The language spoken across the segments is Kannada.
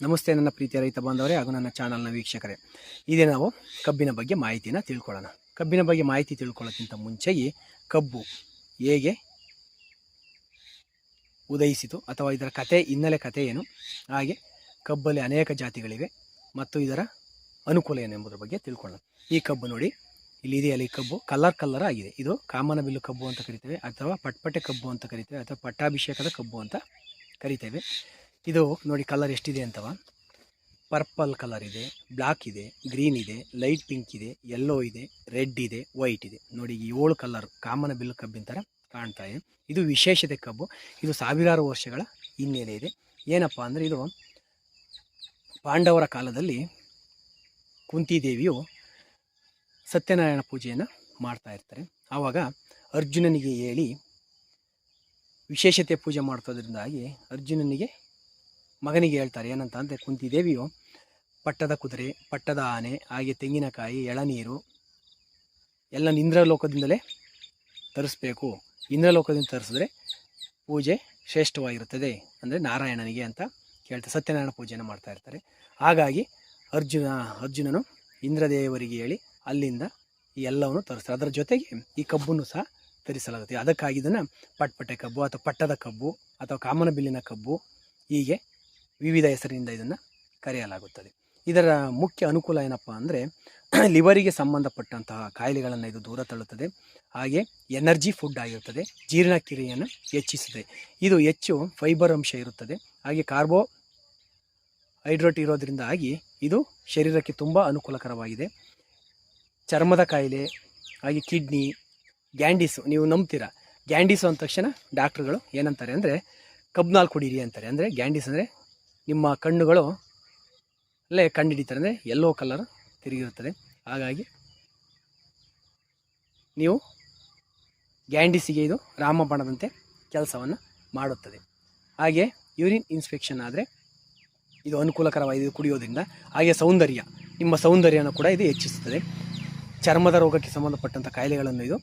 ನಮಸ್ತೆ ನನ್ನ ಪ್ರೀತಿಯ ರೈತ ಬಾಂಧವರೇ ಹಾಗೂ ನನ್ನ ಚಾನಲ್ನ ವೀಕ್ಷಕರೇ. ಇದೇ ನಾವು ಕಬ್ಬಿನ ಬಗ್ಗೆ ಮಾಹಿತಿನ ತಿಳ್ಕೊಳ್ಳೋಣ. ಕಬ್ಬಿನ ಬಗ್ಗೆ ಮಾಹಿತಿ ತಿಳ್ಕೊಳ್ಳೋಕ್ಕಿಂತ ಮುಂಚೆಯೇ ಕಬ್ಬು ಹೇಗೆ ಉದಯಿಸಿತು ಅಥವಾ ಇದರ ಹಿನ್ನೆಲೆ ಕಥೆ ಏನು, ಹಾಗೆ ಕಬ್ಬಲ್ಲಿ ಅನೇಕ ಜಾತಿಗಳಿವೆ ಮತ್ತು ಇದರ ಅನುಕೂಲ ಏನು ಎಂಬುದರ ಬಗ್ಗೆ ತಿಳ್ಕೊಳ್ಳೋಣ. ಈ ಕಬ್ಬು ನೋಡಿ, ಇಲ್ಲಿದೆಯಲ್ಲ, ಈ ಕಬ್ಬು ಕಲರ್ ಆಗಿದೆ. ಇದು ಕಾಮನಬಿಲ್ಲು ಕಬ್ಬು ಅಂತ ಕರಿತೇವೆ, ಅಥವಾ ಪಟ್ಪಟೆ ಕಬ್ಬು ಅಂತ ಕರಿತೇವೆ, ಅಥವಾ ಪಟ್ಟಾಭಿಷೇಕದ ಕಬ್ಬು ಅಂತ ಕರಿತೇವೆ. ಇದು ನೋಡಿ ಕಲರ್ ಎಷ್ಟಿದೆ ಅಂತವ. ಪರ್ಪಲ್ ಕಲರ್ ಇದೆ, ಬ್ಲ್ಯಾಕ್ ಇದೆ, ಗ್ರೀನ್ ಇದೆ, ಲೈಟ್ ಪಿಂಕ್ ಇದೆ, ಯೆಲ್ಲೋ ಇದೆ, ರೆಡ್ ಇದೆ, ವೈಟ್ ಇದೆ. ನೋಡಿ 7 ಕಲರ್ ಕಾಮನಬಿಲ್ಲು ಕಬ್ಬಿನ ಥರ ಕಾಣ್ತಾ ಇದೆ. ಇದು ವಿಶೇಷತೆ ಕಬ್ಬು. ಇದು ಸಾವಿರಾರು ವರ್ಷಗಳ ಹಿನ್ನೆಲೆ ಇದೆ. ಏನಪ್ಪ ಅಂದರೆ, ಇದು ಪಾಂಡವರ ಕಾಲದಲ್ಲಿ ಕುಂತಿದೇವಿಯು ಸತ್ಯನಾರಾಯಣ ಪೂಜೆಯನ್ನು ಮಾಡ್ತಾ ಇರ್ತಾರೆ. ಆವಾಗ ಅರ್ಜುನನಿಗೆ ಹೇಳಿ ವಿಶೇಷತೆ ಪೂಜೆ ಮಾಡ್ತೋದ್ರಿಂದಾಗಿ ಅರ್ಜುನನಿಗೆ ಮಗನಿಗೆ ಹೇಳ್ತಾರೆ ಏನಂತ ಅಂದರೆ, ಕುಂತಿದೇವಿಯು ಪಟ್ಟದ ಕುದುರೆ, ಪಟ್ಟದ ಆನೆ, ಹಾಗೆ ತೆಂಗಿನಕಾಯಿ, ಎಳನೀರು ಎಲ್ಲ ಇಂದ್ರಲೋಕದಿಂದಲೇ ತರಿಸ್ಬೇಕು. ಇಂದ್ರಲೋಕದಿಂದ ತರಿಸಿದ್ರೆ ಪೂಜೆ ಶ್ರೇಷ್ಠವಾಗಿರುತ್ತದೆ, ಅಂದರೆ ನಾರಾಯಣನಿಗೆ ಅಂತ ಕೇಳ್ತಾರೆ. ಸತ್ಯನಾರಾಯಣ ಪೂಜೆಯನ್ನು ಮಾಡ್ತಾ ಇರ್ತಾರೆ. ಹಾಗಾಗಿ ಅರ್ಜುನನು ಇಂದ್ರದೇವರಿಗೆ ಹೇಳಿ ಅಲ್ಲಿಂದ ಈ ಎಲ್ಲವನ್ನು ತರಿಸ್ತಾರೆ. ಅದರ ಜೊತೆಗೆ ಈ ಕಬ್ಬನ್ನು ಸಹ ತರಿಸಲಾಗುತ್ತೆ. ಅದಕ್ಕಾಗಿ ಇದನ್ನು ಪಟ್ಪಟೆ ಕಬ್ಬು ಅಥವಾ ಪಟ್ಟದ ಕಬ್ಬು ಅಥವಾ ಕಾಮನಬಿಲ್ಲಿನ ಕಬ್ಬು, ಹೀಗೆ ವಿವಿಧ ಹೆಸರಿನಿಂದ ಇದನ್ನು ಕರೆಯಲಾಗುತ್ತದೆ. ಇದರ ಮುಖ್ಯ ಅನುಕೂಲ ಏನಪ್ಪ ಅಂದರೆ, ಲಿವರಿಗೆ ಸಂಬಂಧಪಟ್ಟಂತಹ ಕಾಯಿಲೆಗಳನ್ನು ಇದು ದೂರ ತಳ್ಳುತ್ತದೆ. ಹಾಗೆ ಎನರ್ಜಿ ಫುಡ್ ಆಗಿರುತ್ತದೆ, ಜೀರ್ಣಕ್ರಿಯೆಯನ್ನು ಹೆಚ್ಚಿಸುತ್ತದೆ. ಇದು ಹೆಚ್ಚು ಫೈಬರ್ ಅಂಶ ಇರುತ್ತದೆ. ಹಾಗೆ ಕಾರ್ಬೋಹೈಡ್ರೇಟ್ ಇರೋದ್ರಿಂದಾಗಿ ಇದು ಶರೀರಕ್ಕೆ ತುಂಬ ಅನುಕೂಲಕರವಾಗಿದೆ. ಚರ್ಮದ ಕಾಯಿಲೆ, ಹಾಗೆ ಕಿಡ್ನಿ, ಗ್ಯಾಂಡೀಸು, ನೀವು ನಂಬ್ತೀರಾ, ಗ್ಯಾಂಡೀಸು ಅಂದ ತಕ್ಷಣ ಡಾಕ್ಟ್ರುಗಳು ಏನಂತಾರೆ ಅಂದರೆ ಕಬ್ಬಿನಾಲ್ ಕುಡೀರಿ ಅಂತಾರೆ. ಅಂದರೆ ಗ್ಯಾಂಡೀಸ್ ಅಂದರೆ ನಿಮ್ಮ ಕಣ್ಣುಗಳು ಅಲ್ಲೇ ಕಂಡುಹಿಡಿತಾರೆ, ಅಂದರೆ ಯೆಲ್ಲೋ ಕಲರ್ ತಿರುಗಿರುತ್ತದೆ. ಹಾಗಾಗಿ ನೀವು ಗ್ಯಾಂಡೀಸಿಗೆ ಇದು ರಾಮಬಾಣದಂತೆ ಕೆಲಸವನ್ನು ಮಾಡುತ್ತದೆ. ಹಾಗೆ ಯೂರಿನ್ ಇನ್ಸ್ಪೆಕ್ಷನ್ ಆದರೆ ಇದು ಅನುಕೂಲಕರವಾಗಿದೆ ಇದು ಕುಡಿಯೋದ್ರಿಂದ. ಹಾಗೆ ಸೌಂದರ್ಯ, ನಿಮ್ಮ ಸೌಂದರ್ಯನ ಕೂಡ ಇದು ಹೆಚ್ಚಿಸುತ್ತದೆ. ಚರ್ಮದ ರೋಗಕ್ಕೆ ಸಂಬಂಧಪಟ್ಟಂಥ ಕಾಯಿಲೆಗಳನ್ನು ಇದು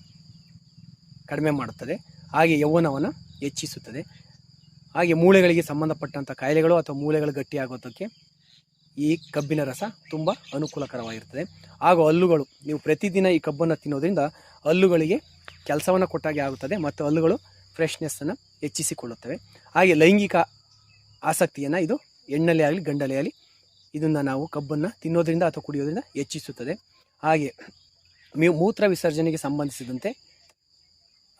ಕಡಿಮೆ ಮಾಡುತ್ತದೆ. ಹಾಗೆ ಯೌವನವನ್ನು ಹೆಚ್ಚಿಸುತ್ತದೆ. ಹಾಗೆ ಮೂಳೆಗಳಿಗೆ ಸಂಬಂಧಪಟ್ಟಂಥ ಕಾಯಿಲೆಗಳು ಅಥವಾ ಮೂಳೆಗಳು ಗಟ್ಟಿಯಾಗೋದಕ್ಕೆ ಈ ಕಬ್ಬಿನ ರಸ ತುಂಬ ಅನುಕೂಲಕರವಾಗಿರ್ತದೆ. ಹಾಗೂ ಹಲ್ಲುಗಳು, ನೀವು ಪ್ರತಿದಿನ ಈ ಕಬ್ಬನ್ನು ತಿನ್ನೋದ್ರಿಂದ ಹಲ್ಲುಗಳಿಗೆ ಕೆಲಸವನ್ನು ಕೊಟ್ಟಾಗೆ ಆಗುತ್ತದೆ ಮತ್ತು ಹಲ್ಲುಗಳು ಫ್ರೆಶ್ನೆಸ್ಸನ್ನು ಹೆಚ್ಚಿಸಿಕೊಳ್ಳುತ್ತವೆ. ಹಾಗೆ ಲೈಂಗಿಕ ಆಸಕ್ತಿಯನ್ನು ಇದು ಹೆಣ್ಣಲ್ಲೇ ಆಗಲಿ ಗಂಡಲ್ಲೇ ಆಗಲಿ ಇದನ್ನು ನಾವು ಕಬ್ಬನ್ನು ತಿನ್ನೋದ್ರಿಂದ ಅಥವಾ ಕುಡಿಯೋದ್ರಿಂದ ಹೆಚ್ಚಿಸುತ್ತದೆ. ಹಾಗೆ ಮೂತ್ರ ವಿಸರ್ಜನೆಗೆ ಸಂಬಂಧಿಸಿದಂತೆ,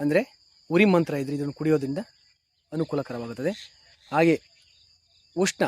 ಅಂದರೆ ಉರಿ ಮಂತ್ರ ಇದ್ದರೆ ಇದನ್ನು ಕುಡಿಯೋದ್ರಿಂದ ಅನುಕೂಲಕರವಾಗುತ್ತದೆ. ಹಾಗೆ ಉಷ್ಣ